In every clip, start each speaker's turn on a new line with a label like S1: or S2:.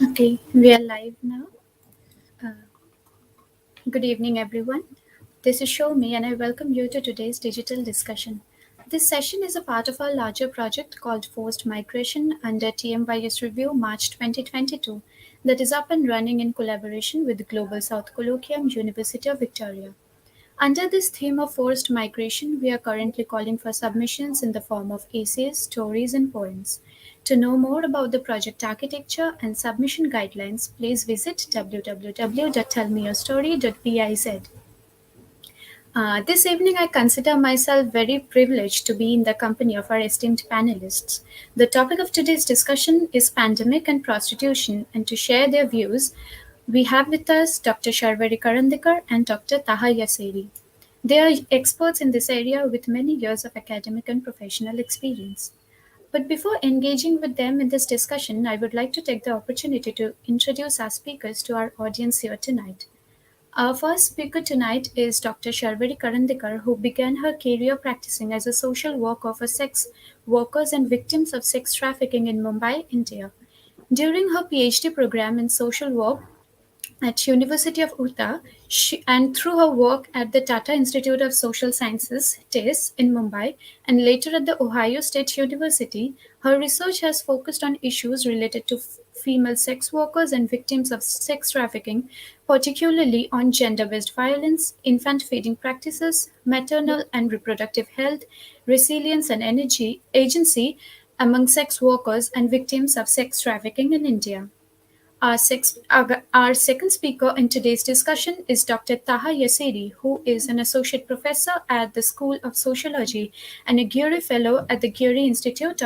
S1: Okay, we are live now. Uh, Good evening, everyone. This is Shomi, and I welcome you to today's digital discussion. This session is a part of our larger project called Forced Migration under TMYS Review March 2022 that is up and running in collaboration with Global South Colloquium, University of Victoria. Under this theme of forced migration, we are currently calling for submissions in the form of essays, stories, and poems. To know more about the project architecture and submission guidelines, please visit www.tellmeyourstory.biz. This evening, I consider myself very privileged to be in the company of our esteemed panelists. The topic of today's discussion is pandemic and prostitution, and to share their views, we have with us Dr. Sharvari Karandikar and Dr. Taha Yasseri. They are experts in this area with many years of academic and professional experience. But before engaging with them in this discussion, I would like to take the opportunity to introduce our speakers to our audience here tonight. Our first speaker tonight is Dr. Sharvari Karandikar, who began her career practicing as a social worker for sex workers and victims of sex trafficking in Mumbai, India. During her PhD program in social work, at University of Utah, and through her work at the Tata Institute of Social Sciences (TISS) in Mumbai and later at the Ohio State University, her research has focused on issues related to female sex workers and victims of sex trafficking, particularly on gender-based violence, infant feeding practices, maternal and reproductive health, resilience and energy agency among sex workers and victims of sex trafficking in India. Our second speaker in today's discussion is Dr. Taha Yasseri, who is an associate professor at the School of Sociology and a Geary Fellow at the Geary Institute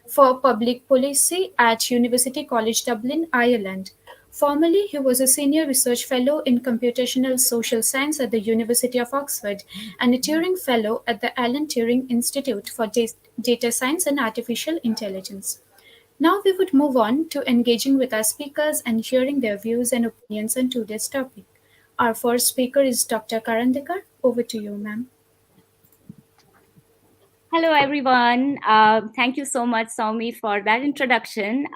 S1: for Public Policy at University College Dublin, Ireland. Formerly, he was a senior research fellow in computational social science at the University of Oxford and a Turing Fellow at the Alan Turing Institute for Data Science and Artificial Intelligence. Now we would move on to engaging with our speakers and hearing their views and opinions on today's topic. Our first speaker is Dr. Karandikar. Over to you, ma'am.
S2: Hello, everyone. Thank you so much, Soumi, for that introduction.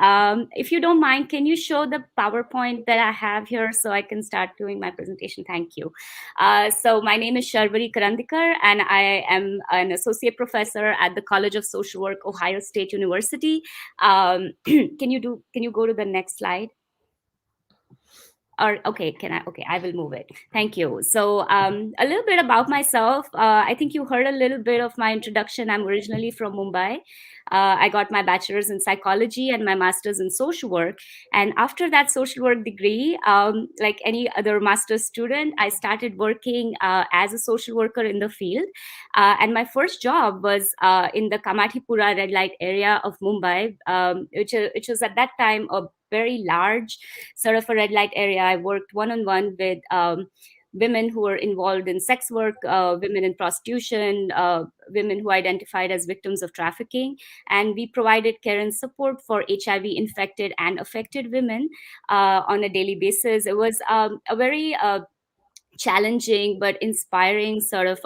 S2: If you don't mind, can you show the PowerPoint that I have here so I can start doing my presentation? Thank you. So my name is Sharvari Karandikar, and I am an associate professor at the College of Social Work, Ohio State University. Can you go to the next slide? Or okay, I will move it. Thank you. So a little bit about myself. I think you heard a little bit of my introduction. I'm originally from Mumbai. I got my bachelor's in psychology and my master's in social work. And after that social work degree, like any other master's student, I started working as a social worker in the field. And my first job was in the Kamathipura red light area of Mumbai, which was at that time a very large sort of a red light area. I worked one-on-one with women who were involved in sex work, women in prostitution, women who identified as victims of trafficking. And we provided care and support for HIV infected and affected women on a daily basis. It was a very challenging but inspiring sort of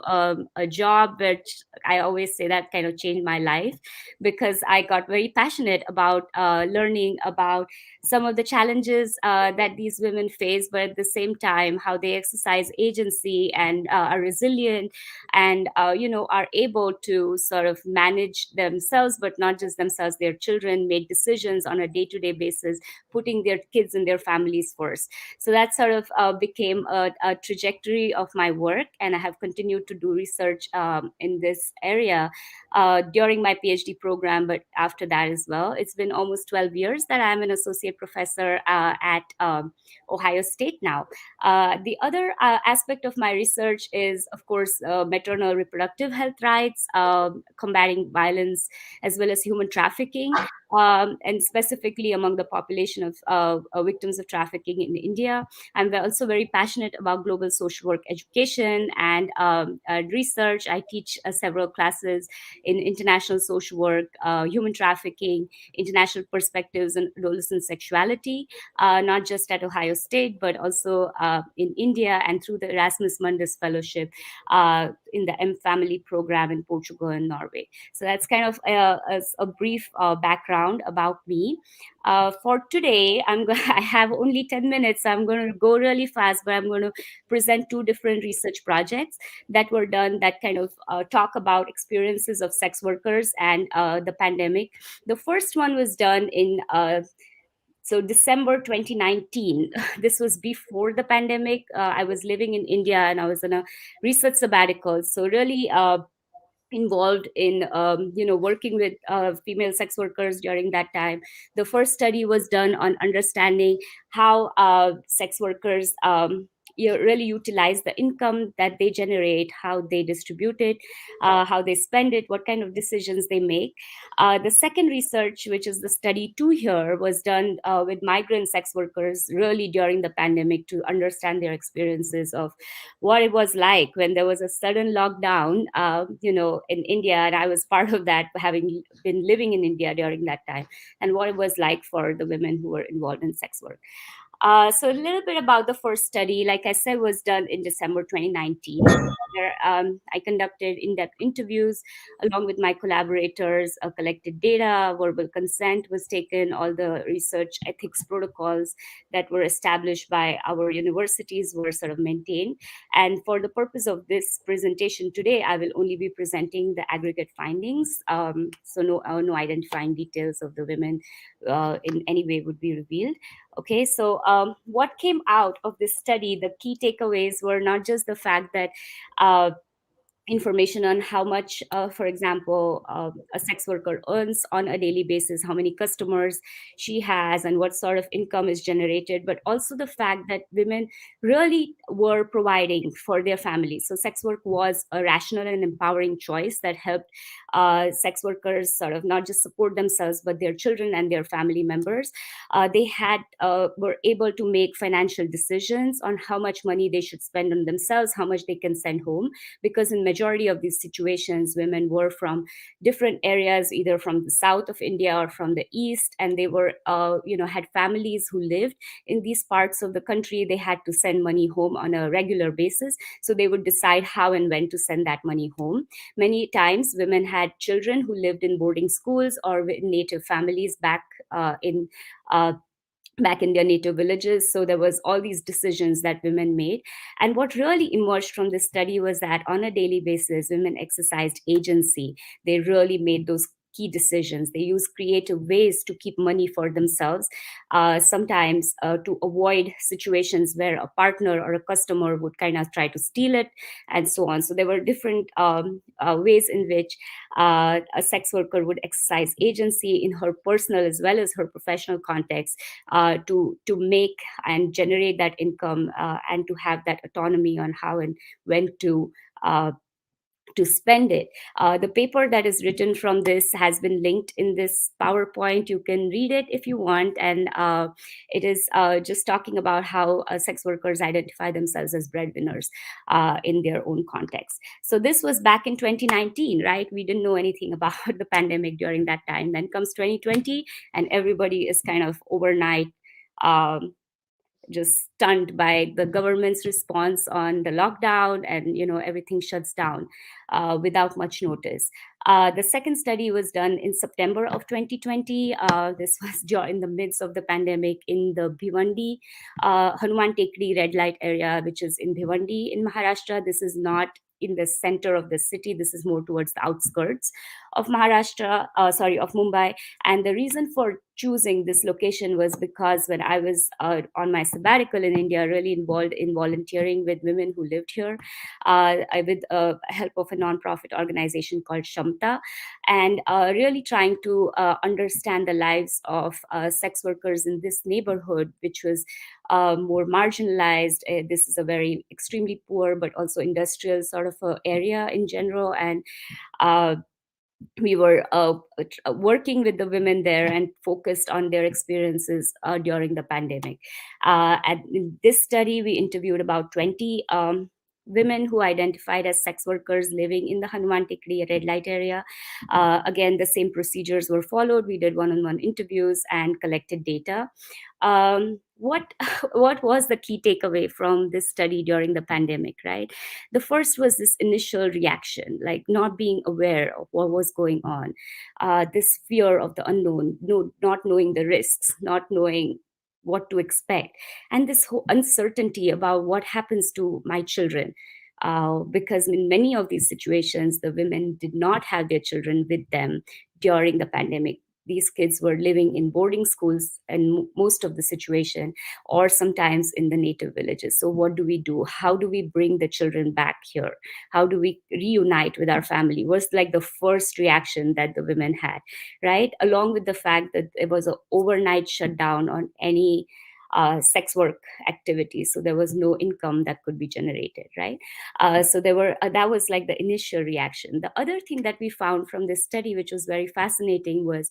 S2: a job, which I always say that kind of changed my life, because I got very passionate about learning about some of the challenges that these women face, but at the same time how they exercise agency and are resilient and are able to sort of manage themselves, but not just themselves, their children, make decisions on a day-to-day basis, putting their kids and their families first. So that sort of became a trajectory of my work, and I have continued to do research in this area during my PhD program, but after that as well. It's been almost 12 years that I'm an associate professor at Ohio State now. The other aspect of my research is, of course, maternal reproductive health rights, combating violence, as well as human trafficking. And specifically among the population of victims of trafficking in India. I'm also very passionate about global social work education and research. I teach several classes in international social work, human trafficking, international perspectives and adolescent sexuality, not just at Ohio State, but also in India and through the Erasmus Mundus Fellowship in the M Family program in Portugal and Norway. So that's kind of a brief background about me. For today, I have only 10 minutes, so I'm going to go really fast, but I'm going to present two different research projects that were done that kind of talk about experiences of sex workers and the pandemic. The first one was done in December 2019. This was before the pandemic. I was living in India and I was on a research sabbatical. So really involved in working with female sex workers during that time. The first study was done on understanding how sex workers really utilize the income that they generate, how they distribute it, how they spend it, what kind of decisions they make. The second research, which is the study two here, was done with migrant sex workers really during the pandemic to understand their experiences of what it was like when there was a sudden lockdown, in India, and I was part of that, having been living in India during that time, and what it was like for the women who were involved in sex work. So a little bit about the first study, like I said, was done in December 2019. Where, I conducted in-depth interviews along with my collaborators, collected data, verbal consent was taken, all the research ethics protocols that were established by our universities were sort of maintained. And for the purpose of this presentation today, I will only be presenting the aggregate findings. So no identifying details of the women in any way would be revealed. Okay, so what came out of this study, the key takeaways were not just the fact that uh, information on how much, for example, a sex worker earns on a daily basis, how many customers she has, and what sort of income is generated, but also the fact that women really were providing for their families. So sex work was a rational and empowering choice that helped sex workers sort of not just support themselves, but their children and their family members. They had were able to make financial decisions on how much money they should spend on themselves, how much they can send home, because in majority of these situations women were from different areas, either from the south of India or from the east, and they were had families who lived in these parts of the country. They had to send money home on a regular basis, so they would decide how and when to send that money home. Many times women had children who lived in boarding schools or with native families in uh, back in their native villages. So there was all these decisions that women made. And what really emerged from this study was that on a daily basis, women exercised agency. They really made those key decisions. They used creative ways to keep money for themselves, sometimes to avoid situations where a partner or a customer would kind of try to steal it, and so on. So there were different ways in which a sex worker would exercise agency in her personal as well as her professional context, to make and generate that income, and to have that autonomy on how and when uh, to spend it. The paper that is written from this has been linked in this PowerPoint. You can read it if you want. And it is just talking about how sex workers identify themselves as breadwinners in their own context. So this was back in 2019, right? We didn't know anything about the pandemic during that time. Then comes 2020, and everybody is kind of overnight Um, just stunned by the government's response on the lockdown, and everything shuts down without much notice. The second study was done in September of 2020. This was in the midst of the pandemic in the Bhiwandi Hanuman Tekdi red light area, which is in Bhiwandi in Maharashtra. This is not in the center of the city. This is more towards the outskirts of of Mumbai. And the reason for choosing this location was because when I was on my sabbatical in India, really involved in volunteering with women who lived here, with help of a nonprofit organization called Shamta, and really trying to understand the lives of sex workers in this neighborhood, which was more marginalized. This is a very extremely poor but also industrial sort of area in general, and uh, we were working with the women there and focused on their experiences during the pandemic. And in this study, we interviewed about 20 women who identified as sex workers living in the Hanuman Tikri red light area. Again, the same procedures were followed. We did one-on-one interviews and collected data. What what was the key takeaway from this study during the pandemic, right? The first was this initial reaction, like not being aware of what was going on, this fear of the unknown, not knowing the risks, not knowing what to expect, and this whole uncertainty about what happens to my children. Because in many of these situations, the women did not have their children with them during the pandemic. These kids were living in boarding schools and most of the situation, or sometimes in the native villages. So what do we do? How do we bring the children back here? How do we reunite with our family? Was like the first reaction that the women had, right? Along with the fact that it was an overnight shutdown on any sex work activities, so there was no income that could be generated, right? So there were that was like the initial reaction. The other thing that we found from this study, which was very fascinating, was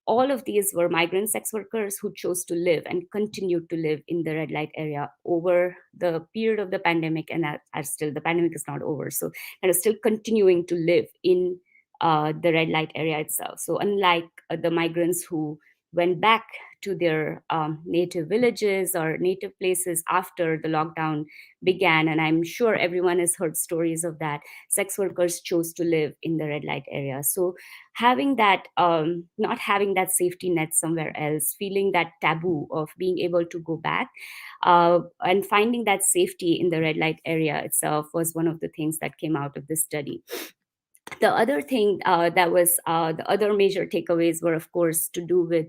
S2: all of these were migrant sex workers who chose to live and continued to live in the red light area over the period of the pandemic, and are still, the pandemic is not over, so and are still continuing to live in the red light area itself. So unlike the migrants who went back to their native villages or native places after the lockdown began, and I'm sure everyone has heard stories of that, sex workers chose to live in the red light area. So having that, not having that safety net somewhere else, feeling that taboo of being able to go back, and finding that safety in the red light area itself was one of the things that came out of this study. The other thing that was the other major takeaways were, of course, to do with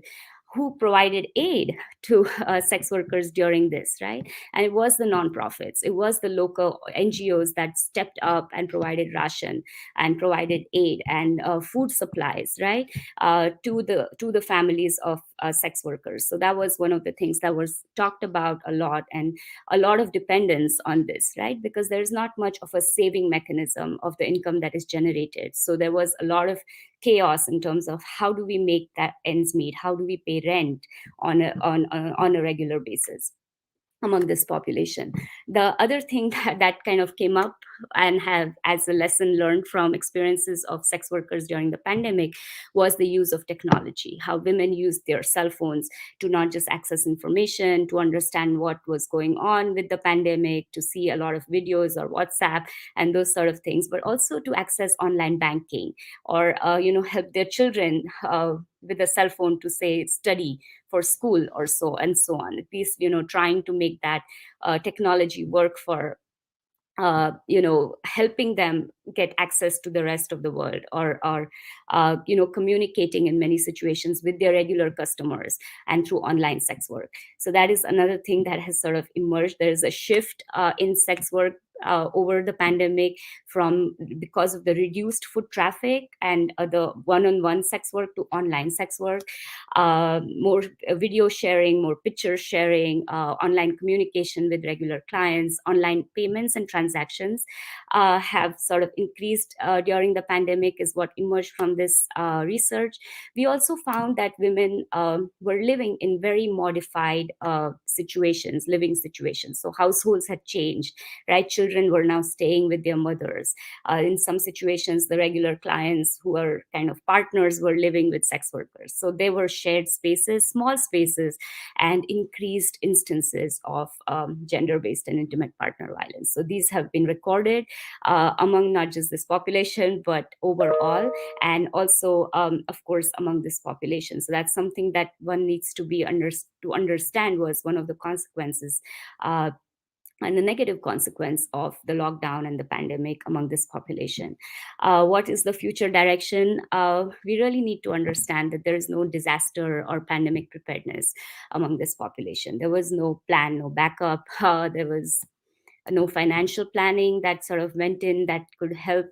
S2: who provided aid to sex workers during this, right? And it was the nonprofits, it was the local NGOs that stepped up and provided ration and provided aid and food supplies, right, to the families of sex workers. So that was one of the things that was talked about a lot, and a lot of dependence on this, right? Because there's not much of a saving mechanism of the income that is generated. So there was a lot of chaos in terms of how do we make that ends meet, how do we pay rent on a regular basis among this population. The other thing that kind of came up and have as a lesson learned from experiences of sex workers during the pandemic was the use of technology, how women used their cell phones to not just access information, to understand what was going on with the pandemic, to see a lot of videos or WhatsApp and those sort of things, but also to access online banking, or help their children with a cell phone to say study for school or so, and so on, at least trying to make that technology work for helping them get access to the rest of the world, or communicating in many situations with their regular customers and through online sex work. So that is another thing that has sort of emerged. There is a shift in sex work over the pandemic, from because of the reduced foot traffic and the one-on-one sex work to online sex work, more video sharing, more picture sharing, online communication with regular clients, online payments and transactions have sort of increased during the pandemic, is what emerged from this research. We also found that women were living in very modified living situations. So households had changed, right? Children were now staying with their mothers. In some situations, the regular clients who were kind of partners were living with sex workers. So they were shared spaces, small spaces, and increased instances of gender-based and intimate partner violence. So these have been recorded among not just this population, but overall, and also, of course, among this population. So that's something that one needs to to understand was one of the consequences, and the negative consequence of the lockdown and the pandemic among this population. What is the future direction? We really need to understand that there is no disaster or pandemic preparedness among this population. There was no plan, no backup. There was no financial planning that sort of went in that could help,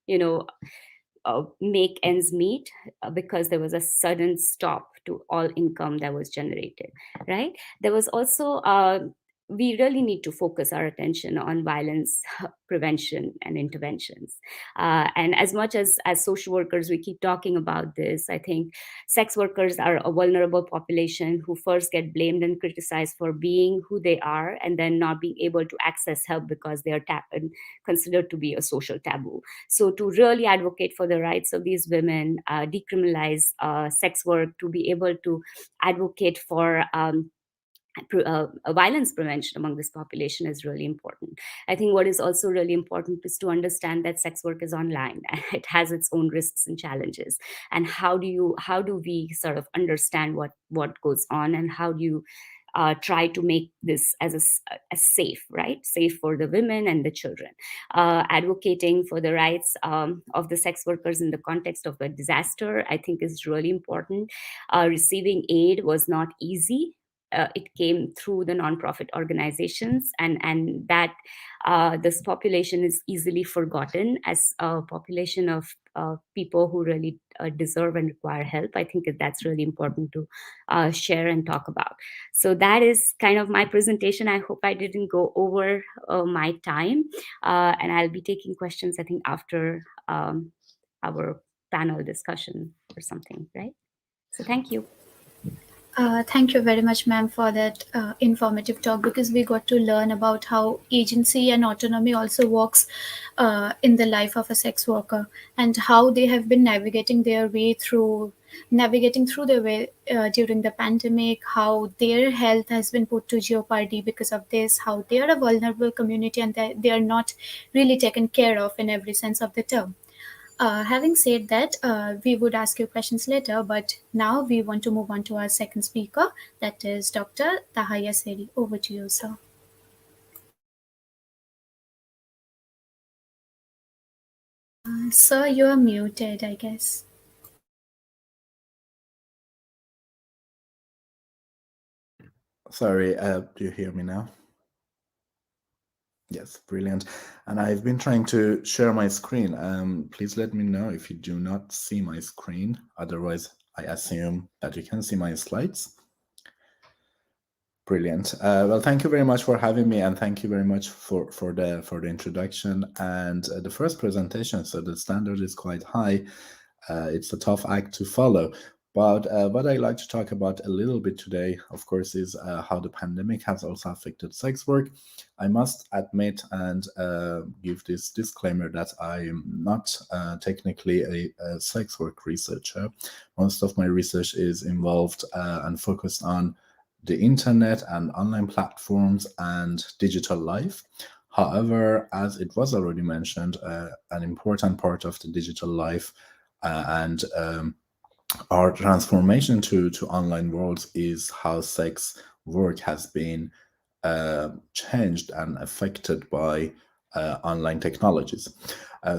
S2: you know, make ends meet, because there was a sudden stop to all income that was generated, right? There was also we really need to focus our attention on violence prevention and interventions. And as much as social workers, we keep talking about this, I think sex workers are a vulnerable population who first get blamed and criticized for being who they are and then not being able to access help because they are considered to be a social taboo. So to really advocate for the rights of these women, decriminalize sex work, to be able to advocate for violence prevention among this population is really important. I think what is also really important is to understand that sex work is online and it has its own risks and challenges. And how do we sort of understand what goes on, and how do you try to make this as safe, right? Safe for the women and the children. Advocating for the rights of the sex workers in the context of a disaster, I think, is really important. Receiving aid was not easy. It came through the nonprofit organizations, and that this population is easily forgotten as a population of people who really deserve and require help. I think that's really important to share and talk about. So that is kind of my presentation. I hope I didn't go over my time, and I'll be taking questions, I think, after our panel discussion or something, right? So thank you.
S1: Thank you very much, ma'am, for that informative talk, because we got to learn about how agency and autonomy also works in the life of a sex worker, and how they have been navigating through their way during the pandemic, how their health has been put to jeopardy because of this, how they are a vulnerable community and that they are not really taken care of in every sense of the term. Having said that, we would ask you questions later, but now we want to move on to our second speaker, that is Dr. Taha Yasseri. Over to you, sir. Sir, you are muted, I guess.
S3: Sorry, do you hear me now? Yes, brilliant. And I've been trying to share my screen. Please let me know if you do not see my screen. Otherwise, I assume that you can see my slides. Brilliant. Well, thank you very much for having me, and thank you very much for the introduction and the first presentation. So the standard is quite high. It's a tough act to follow. But what I'd like to talk about a little bit today, of course, is how the pandemic has also affected sex work. I must admit and give this disclaimer that I am not technically a sex work researcher. Most of my research is involved and focused on the internet and online platforms and digital life. However, as it was already mentioned, an important part of the digital life and our transformation to online worlds is how sex work has been changed and affected by online technologies.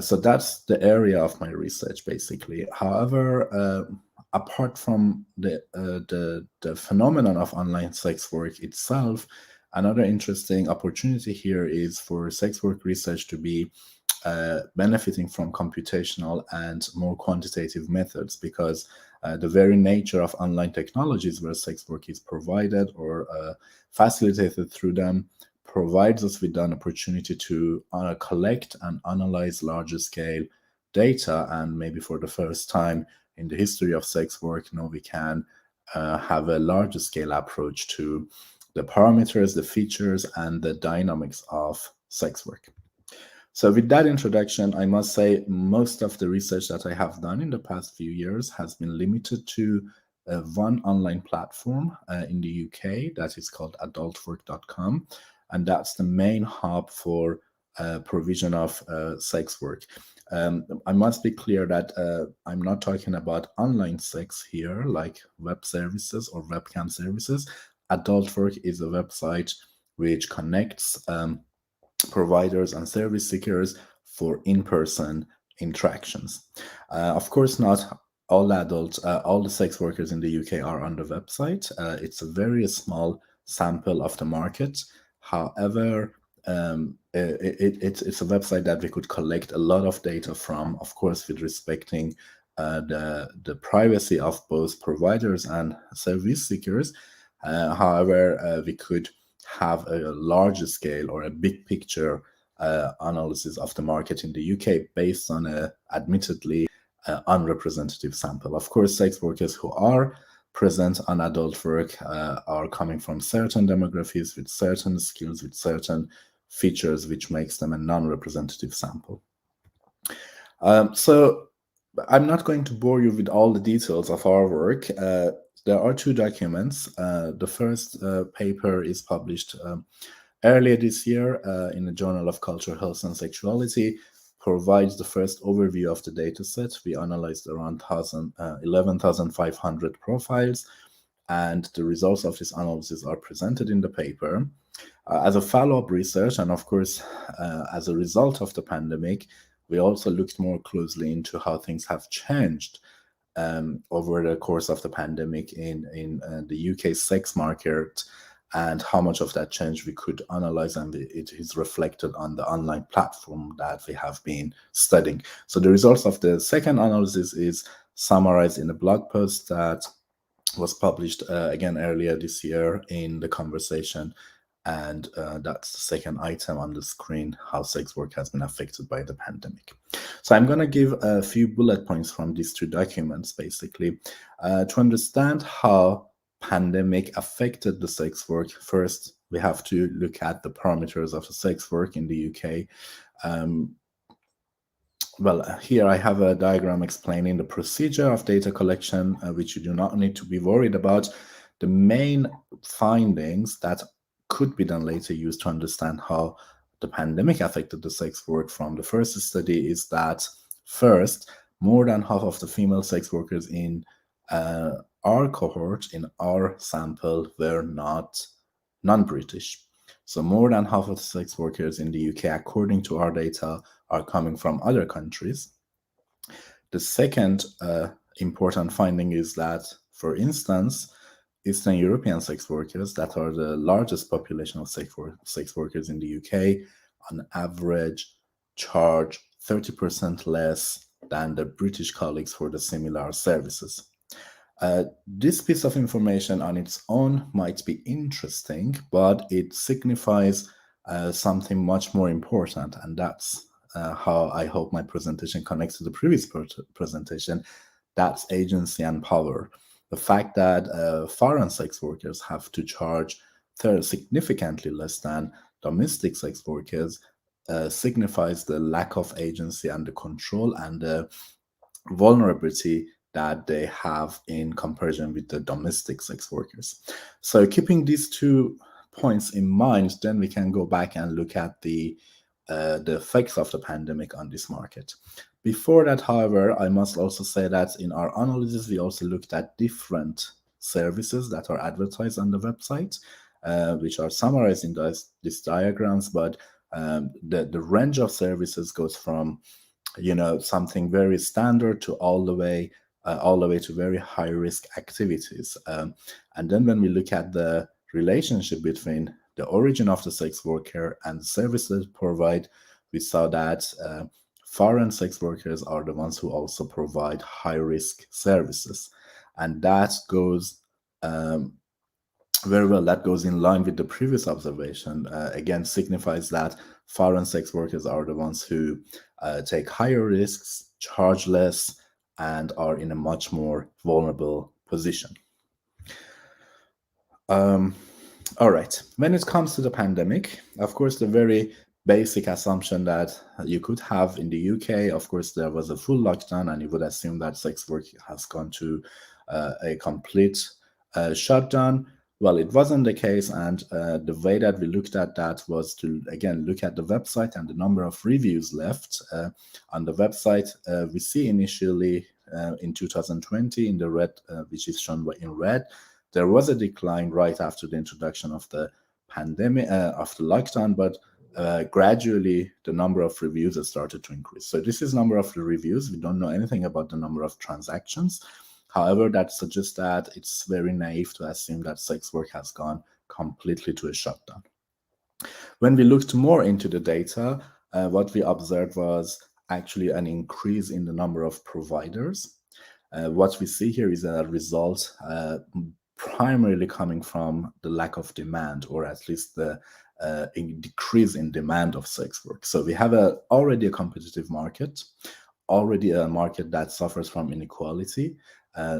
S3: So that's the area of my research, basically. However, apart from the phenomenon of online sex work itself, another interesting opportunity here is for sex work research to be benefiting from computational and more quantitative methods, because the very nature of online technologies where sex work is provided or facilitated through them provides us with an opportunity to collect and analyze larger scale data. And maybe for the first time in the history of sex work, we can have a larger scale approach to the parameters, the features, and the dynamics of sex work. So with that introduction, I must say most of the research that I have done in the past few years has been limited to one online platform in the UK that is called adultwork.com. And that's the main hub for provision of sex work. I must be clear that I'm not talking about online sex here, like web services or webcam services. Adultwork is a website which connects providers and service seekers for in-person interactions. Of course, not all adults, all the sex workers in the UK are on the website. It's a very small sample of the market. However, it's a website that we could collect a lot of data from, of course, with respecting the privacy of both providers and service seekers. However, we could have a large scale or a big picture analysis of the market in the UK based on a admittedly unrepresentative sample. Of course, sex workers who are present on adult work are coming from certain demographics with certain skills, with certain features, which makes them a non-representative sample. So I'm not going to bore you with all the details of our work. There are two documents. The first paper is published earlier this year in the Journal of Culture, Health and Sexuality, provides the first overview of the data set. We analyzed around 11,500 profiles, and the results of this analysis are presented in the paper. As a follow-up research, and of course, as a result of the pandemic, we also looked more closely into how things have changed over the course of the pandemic in the UK sex market, and how much of that change we could analyze, and it is reflected on the online platform that we have been studying. So the results of the second analysis is summarized in a blog post that was published again earlier this year in The Conversation, and that's the second item on the screen, how sex work has been affected by the pandemic. So I'm going to give a few bullet points from these two documents, basically, to understand how pandemic affected the sex work. First, we have to look at the parameters of the sex work in the UK. Well, here I have a diagram explaining the procedure of data collection, which you do not need to be worried about. The main findings that could be then later used to understand how the pandemic affected the sex work from the first study is that, first, more than half of the female sex workers in our cohort, in our sample, were non-British. So more than half of the sex workers in the UK, according to our data, are coming from other countries. The second important finding is that, for instance, Eastern European sex workers, that are the largest population of sex workers in the UK, on average charge 30% less than the British colleagues for the similar services. This piece of information on its own might be interesting, but it signifies something much more important, and that's how I hope my presentation connects to the previous presentation. That's agency and power. The fact that foreign sex workers have to charge significantly less than domestic sex workers signifies the lack of agency and the control and the vulnerability that they have in comparison with the domestic sex workers. So keeping these 2 points in mind, then we can go back and look at the effects of the pandemic on this market. Before that, however, I must also say that in our analysis, we also looked at different services that are advertised on the website, which are summarized in these diagrams, but the range of services goes from something very standard to all the way to very high risk activities. And then when we look at the relationship between the origin of the sex worker and the services provide, we saw that foreign sex workers are the ones who also provide high risk services. And that goes very well, that goes in line with the previous observation. Again, signifies that foreign sex workers are the ones who take higher risks, charge less, and are in a much more vulnerable position. All right. When it comes to the pandemic, of course, the very basic assumption that you could have in the UK, of course, there was a full lockdown, and you would assume that sex work has gone to a complete shutdown. Well, it wasn't the case, and the way that we looked at that was to, again, look at the website and the number of reviews left. On the website, we see initially in 2020, in the red, which is shown in red, there was a decline right after the introduction of the pandemic, of the lockdown, but gradually the number of reviews has started to increase. So this is number of reviews. We don't know anything about the number of transactions. However, that suggests that it's very naive to assume that sex work has gone completely to a shutdown. When we looked more into the data, what we observed was actually an increase in the number of providers. What we see here is a result primarily coming from the lack of demand, or at least the decrease in demand of sex work. So we have already a competitive market, already a market that suffers from inequality.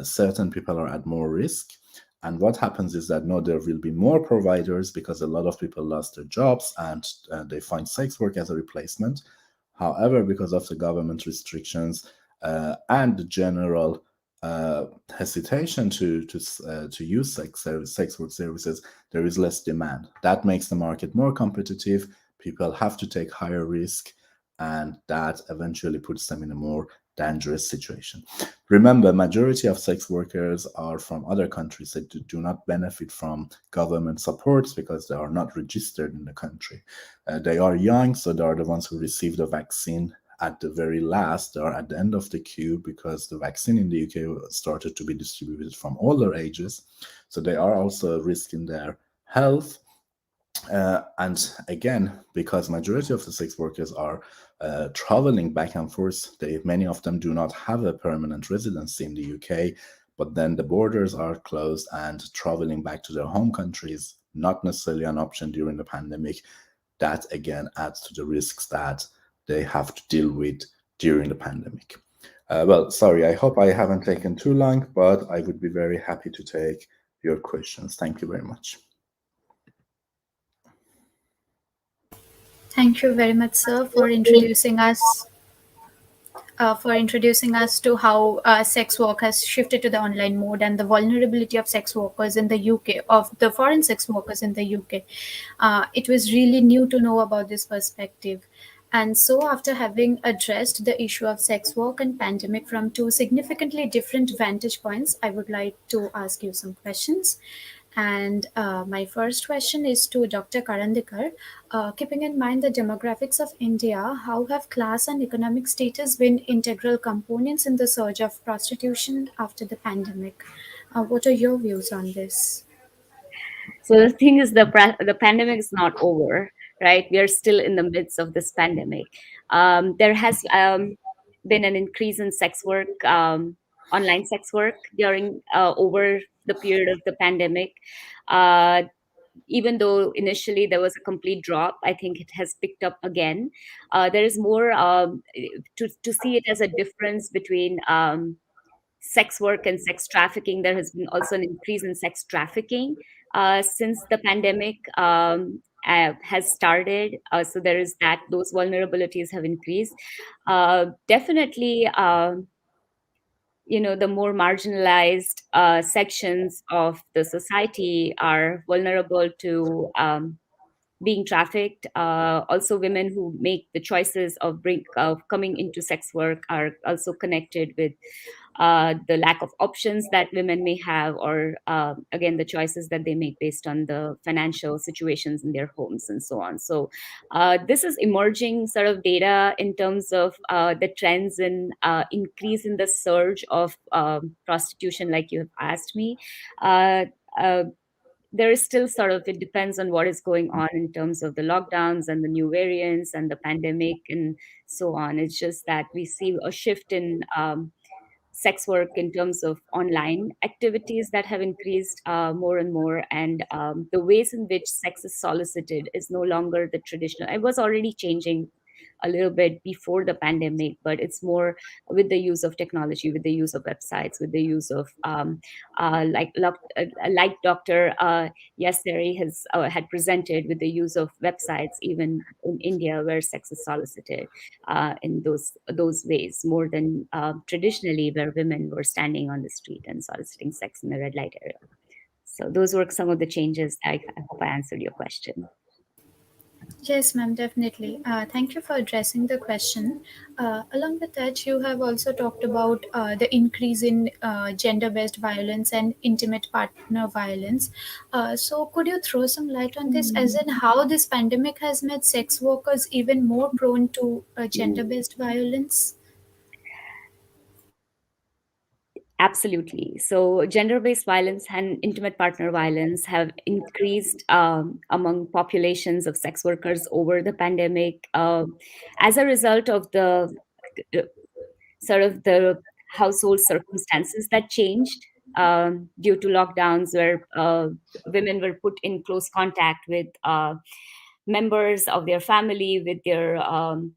S3: Certain people are at more risk. And what happens is that no, there will be more providers because a lot of people lost their jobs and they find sex work as a replacement. However, because of the government restrictions and the general hesitation to use sex work services, there is less demand. That makes the market more competitive. People have to take higher risk, and that eventually puts them in a more dangerous situation. Remember, majority of sex workers are from other countries that do not benefit from government supports because they are not registered in the country. They are young, so they are the ones who receive the vaccine at the very last. They are at the end of the queue because the vaccine in the UK started to be distributed from older ages. So they are also risking their health. And again, because majority of the sex workers are traveling back and forth, many of them do not have a permanent residency in the UK, but then the borders are closed and traveling back to their home countries, not necessarily an option during the pandemic. That again adds to the risks that they have to deal with during the pandemic. Well, sorry, I hope I haven't taken too long, but I would be very happy to take your questions. Thank you very much.
S1: Thank you very much, sir, for introducing us to how sex work has shifted to the online mode and the vulnerability of sex workers in the UK, of the foreign sex workers in the UK. It was really new to know about this perspective. And so, after having addressed the issue of sex work and pandemic from two significantly different vantage points, I would like to ask you some questions. And my first question is to Dr. Karandikar. Keeping in mind the demographics of India, how have class and economic status been integral components in the surge of prostitution after the pandemic? What are your views on this?
S2: So the thing is, the pandemic is not over, right? We are still in the midst of this pandemic. There has been an increase in sex work, online sex work during over the period of the pandemic. Uh, Even though initially there was a complete drop, I think it has picked up again. There is more to see it as a difference between sex work and sex trafficking. There has been also an increase in sex trafficking since the pandemic has started. So there is that; those vulnerabilities have increased. Definitely, the more marginalized sections of the society are vulnerable to being trafficked. Also, women who make the choices of coming into sex work are also connected with the lack of options that women may have, or again, the choices that they make based on the financial situations in their homes and so on. So this is emerging sort of data in terms of the trends in increase in the surge of prostitution, like you have asked me. Uh, uh, there is still sort of, it depends on what is going on in terms of the lockdowns and the new variants and the pandemic and so on. It's just that we see a shift in sex work in terms of online activities that have increased more and more, and the ways in which sex is solicited is no longer the traditional. It was already changing a little bit before the pandemic, but it's more with the use of technology, with the use of websites, with the use of like Dr. Yasseri has had presented, with the use of websites, even in India, where sex is solicited in those ways, more than traditionally, where women were standing on the street and soliciting sex in the red light area. So those were some of the changes. I hope I answered your question.
S1: Yes, ma'am, definitely. Thank you for addressing the question. Along with that, you have also talked about the increase in gender based violence and intimate partner violence. So, could you throw some light on this, as in how this pandemic has made sex workers even more prone to gender based violence?
S2: Absolutely. So, gender based violence and intimate partner violence have increased among populations of sex workers over the pandemic as a result of the sort of the household circumstances that changed. due to lockdowns, where women were put in close contact with members of their family, with their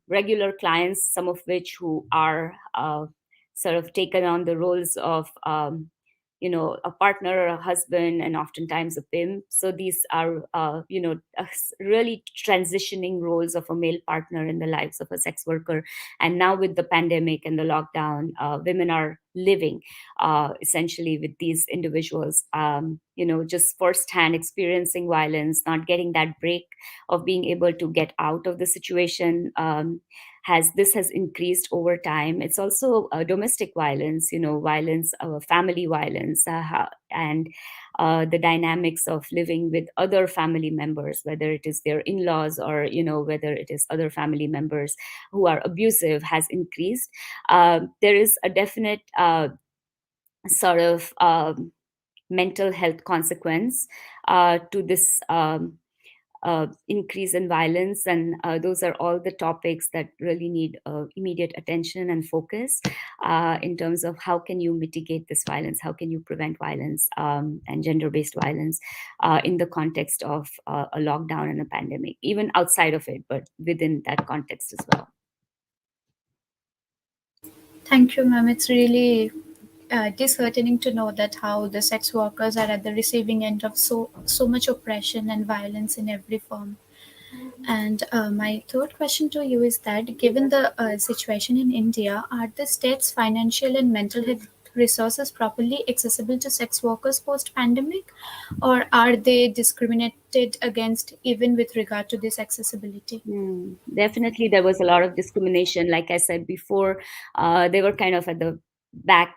S2: regular clients, some of which who are sort of taken on the roles of a partner or a husband, and oftentimes a pimp. So these are really transitioning roles of a male partner in the lives of a sex worker. And now with the pandemic and the lockdown, women are living essentially with these individuals, just firsthand experiencing violence, not getting that break of being able to get out of the situation. Has increased over time. It's also domestic violence, violence, family violence, and the dynamics of living with other family members, whether it is their in-laws or whether it is other family members who are abusive, has increased. There is a definite sort of mental health consequence to this increase in violence. And those are all the topics that really need immediate attention and focus in terms of how can you mitigate this violence, how can you prevent violence and gender-based violence in the context of a lockdown and a pandemic, even outside of it, but within that context as well.
S1: Thank you, ma'am. It's really disheartening to know that how the sex workers are at the receiving end of so much oppression and violence in every form. And my third question to you is that, given the situation in India, are the state's financial and mental health resources properly accessible to sex workers post pandemic, or are they discriminated against even with regard to this accessibility?
S2: Definitely, there was a lot of discrimination. Like I said before, they were kind of at the back,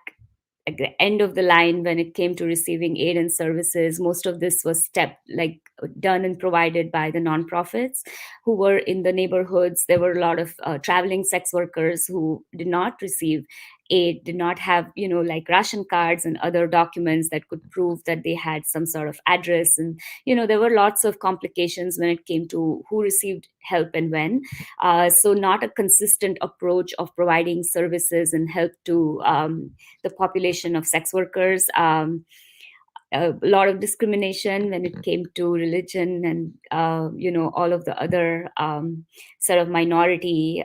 S2: at the end of the line when it came to receiving aid and services. Most of this was done and provided by the nonprofits who were in the neighborhoods. There were a lot of traveling sex workers who did not receive aid, did not have like ration cards and other documents that could prove that they had some sort of address. And there were lots of complications when it came to who received help and when. So not a consistent approach of providing services and help to the population of sex workers. A lot of discrimination when it came to religion and all of the other sort of minority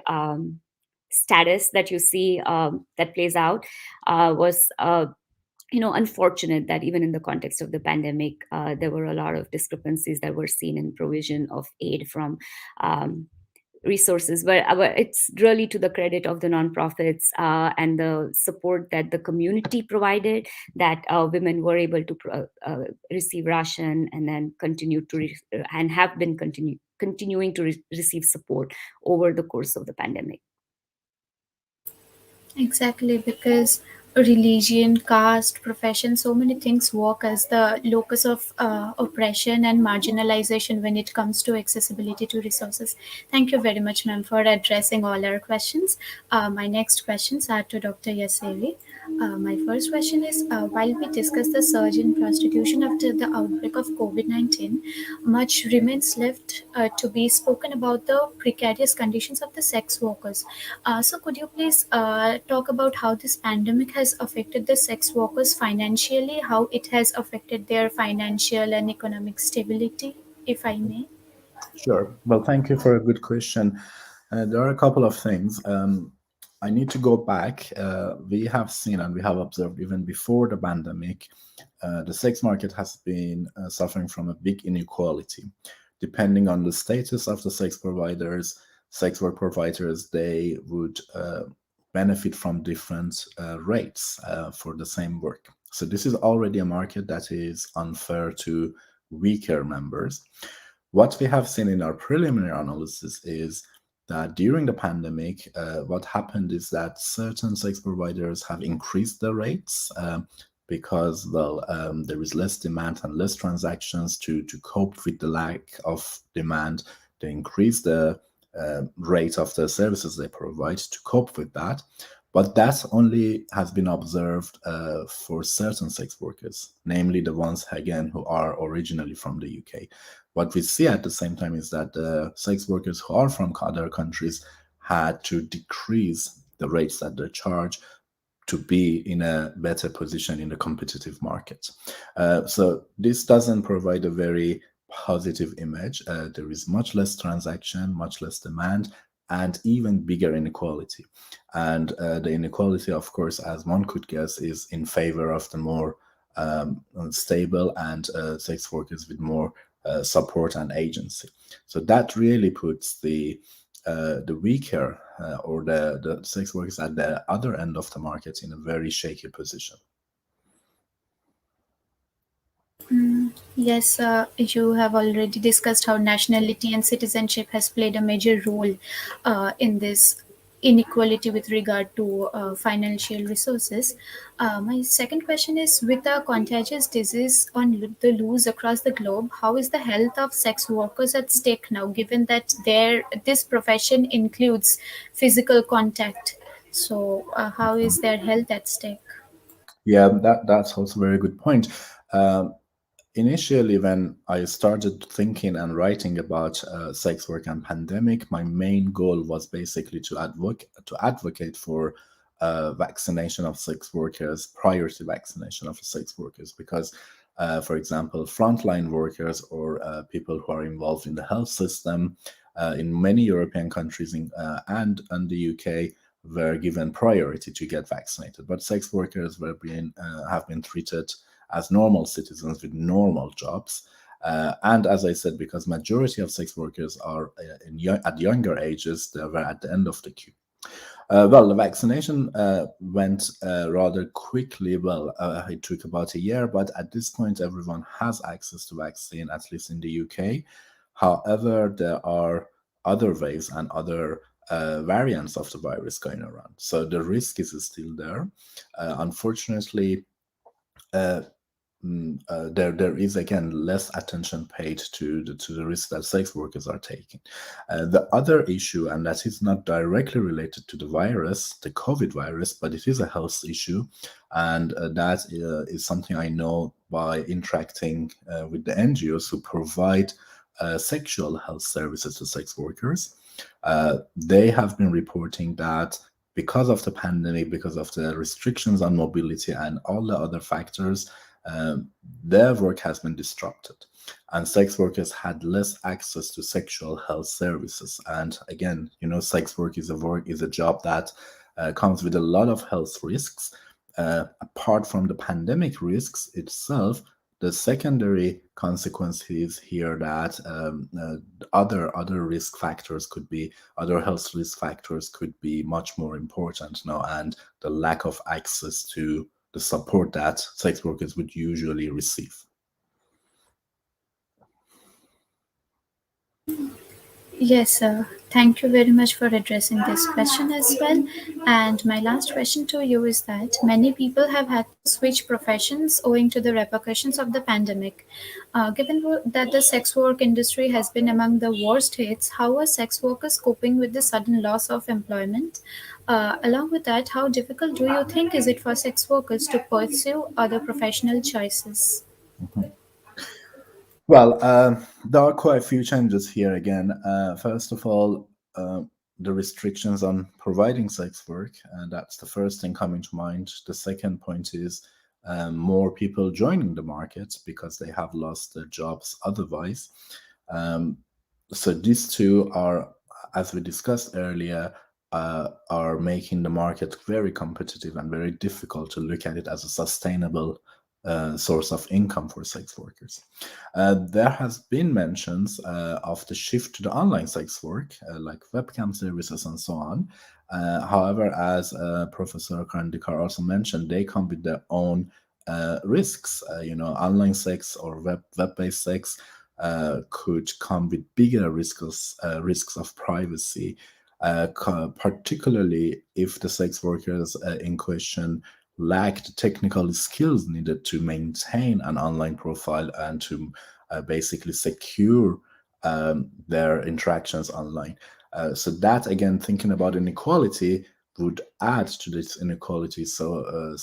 S2: status that you see that plays out was unfortunate that even in the context of the pandemic, there were a lot of discrepancies that were seen in provision of aid from resources. But it's really to the credit of the nonprofits and the support that the community provided that women were able to receive ration and then continue to and have been continuing to receive support over the course of the pandemic.
S1: Exactly, because religion, caste, profession, so many things work as the locus of oppression and marginalization when it comes to accessibility to resources. Thank you very much, ma'am, for addressing all our questions. My next questions are to Dr. Yasseri. My first question is, while we discuss the surge in prostitution after the outbreak of COVID-19, much remains left to be spoken about the precarious conditions of the sex workers. So could you please talk about how this pandemic has affected the sex workers financially, how it has affected their financial and economic stability, if I may?
S3: Sure. Well, thank you for a good question. There are a couple of things. I need to go back. We have seen and we have observed even before the pandemic, the sex market has been suffering from a big inequality. Depending on the status of the sex providers, sex work providers, they would benefit from different rates for the same work. So this is already a market that is unfair to weaker members. What we have seen in our preliminary analysis is that during the pandemic, what happened is that certain sex providers have increased their rates because, well, there is less demand and less transactions to cope with the lack of demand. They increase the rate of the services they provide to cope with that. But that only has been observed for certain sex workers, namely the ones, again, who are originally from the UK. What we see at the same time is that the sex workers who are from other countries had to decrease the rates that they charge to be in a better position in the competitive market. So this doesn't provide a very positive image. There is much less transaction, much less demand, and even bigger inequality. And the inequality, of course, as one could guess, is in favor of the more stable and sex workers with more support and agency. So that really puts the weaker or the sex workers at the other end of the market in a very shaky position.
S1: Yes, you have already discussed how nationality and citizenship has played a major role in this inequality with regard to financial resources. My second question is, with a contagious disease on the loose across the globe, how is the health of sex workers at stake now, given that this profession includes physical contact? So, how is their health at stake?
S3: Yeah, that's also a very good point. Um, Initially, when I started thinking and writing about sex work and pandemic, my main goal was basically to advocate for vaccination of sex workers, priority vaccination of sex workers, because, for example, frontline workers or people who are involved in the health system in many European countries and the UK were given priority to get vaccinated, but sex workers have been treated as normal citizens with normal jobs. And as I said, because majority of sex workers are at younger ages, they were at the end of the queue. Well, the vaccination went rather quickly. Well, it took about a year, but at this point, everyone has access to vaccine, at least in the UK. However, there are other ways and other variants of the virus going around. So the risk is still there. Unfortunately, uh, there is again less attention paid to the risk that sex workers are taking. The other issue, and that is not directly related to the virus, the COVID virus, but it is a health issue, and that is something I know by interacting with the NGOs who provide sexual health services to sex workers. They have been reporting that because of the pandemic, because of the restrictions on mobility and all the other factors, their work has been disrupted, and sex workers had less access to sexual health services. And again, sex work is a job that comes with a lot of health risks. Apart from the pandemic risks itself, the secondary consequences here that other risk factors other health risk factors could be much more important now, and the lack of access to the support that sex workers would usually receive.
S1: Yes, sir. Thank you very much for addressing this question as well. And my last question to you is that many people have had to switch professions owing to the repercussions of the pandemic. That the sex work industry has been among the worst hits, how are sex workers coping with the sudden loss of employment? Along with that, how difficult do you think is it for sex workers to pursue other professional choices?
S3: Well, there are quite a few changes here again. First of all, the restrictions on providing sex work, and that's the first thing coming to mind. The second point is more people joining the market because they have lost their jobs otherwise. So these two are, as we discussed earlier, are making the market very competitive and very difficult to look at it as a sustainable source of income for sex workers. There has been mentions of the shift to the online sex work, like webcam services and so on. However, as Professor Karandikar also mentioned, they come with their own risks. Online sex or web-based sex could come with bigger risks of privacy, particularly if the sex workers in question lack the technical skills needed to maintain an online profile and to basically secure their interactions online. So that, again, thinking about inequality would add to this inequality so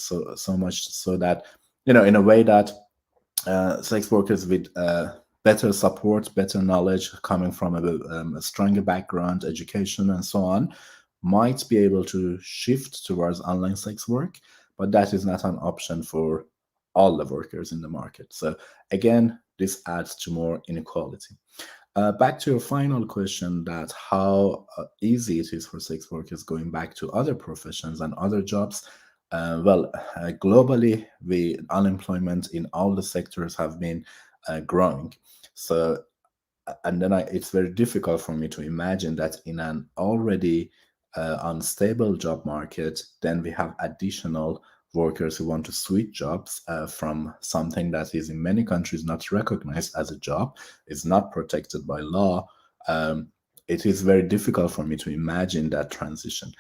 S3: much so that, in a way that sex workers with better support, better knowledge coming from a stronger background, education, and so on, might be able to shift towards online sex work. but that is not an option for all the workers in the market. So again, this adds to more inequality. Back to your final question, that how easy it is for sex workers going back to other professions and other jobs. Globally, the unemployment in all the sectors have been growing. So, and then it's very difficult for me to imagine that in an already unstable job market, then we have additional workers who want to switch jobs from something that is in many countries not recognized as a job, is not protected by law. It is very difficult for me to imagine that transition.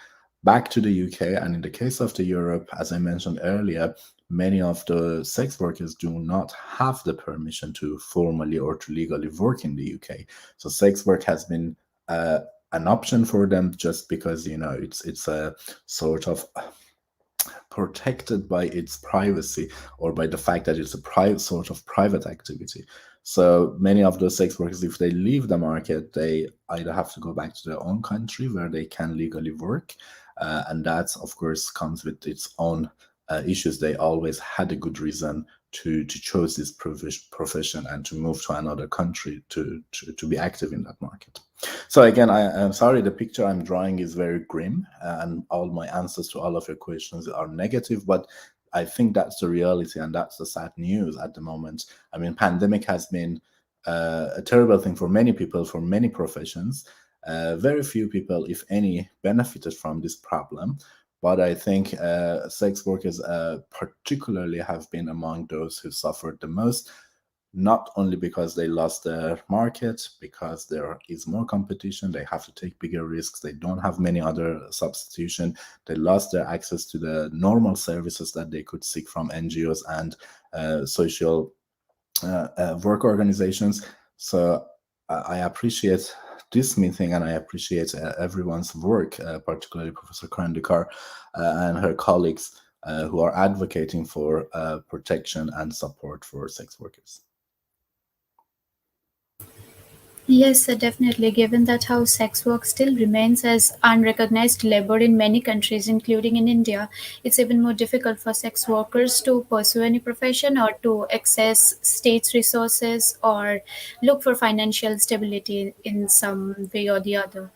S3: Back to the UK, and in the case of the Europe, as I mentioned earlier, many of the sex workers do not have the permission to formally or to legally work in the UK. So sex work has been an option for them just because, you know, it's a sort of protected by its privacy, or by the fact that it's a private sort of private activity. So many of those sex workers, if they leave the market, they either have to go back to their own country where they can legally work, and that of course comes with its own issues. They always had a good reason to choose this profession and to move to another country to be active in that market. So again, I'm sorry, the picture I'm drawing is very grim, and all my answers to all of your questions are negative, but I think that's the reality, and that's the sad news at the moment. I mean, pandemic has been a terrible thing for many people, for many professions. Very few people, if any, benefited from this problem. But I think sex workers particularly have been among those who suffered the most, not only because they lost their market, because there is more competition, they have to take bigger risks, they don't have many other substitution, they lost their access to the normal services that they could seek from NGOs and social work organizations. So I appreciate this meeting, and I appreciate everyone's work, particularly Professor Karandikar and her colleagues who are advocating for protection and support for sex workers.
S1: Yes, definitely. Given that how sex work still remains as unrecognized labor in many countries, including in India, it's even more difficult for sex workers to pursue any profession or to access states' resources or look for financial stability in some way or the other.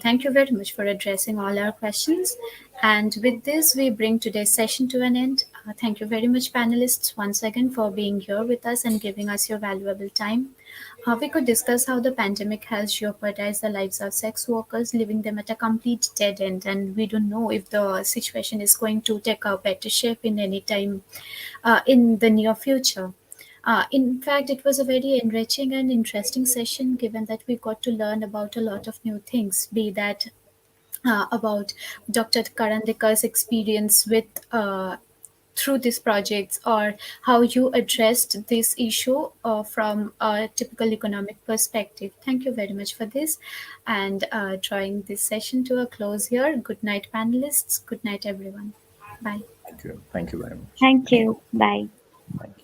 S1: Thank you very much for addressing all our questions. And with this, we bring today's session to an end. Thank you very much, panelists, once again for being here with us and giving us your valuable time. We could discuss how the pandemic has jeopardized the lives of sex workers, leaving them at a complete dead end, and we don't know if the situation is going to take a better shape in any time in the near future. In fact, it was a very enriching and interesting session, given that we got to learn about a lot of new things, be that about Dr. Karandikar's experience with through these projects, or how you addressed this issue from a typical economic perspective. Thank you very much for this, and drawing this session to a close here. Good night, panelists. Good night, everyone. Bye.
S3: Thank you. Thank you very much.
S2: Thank you. Bye.
S3: Thank you.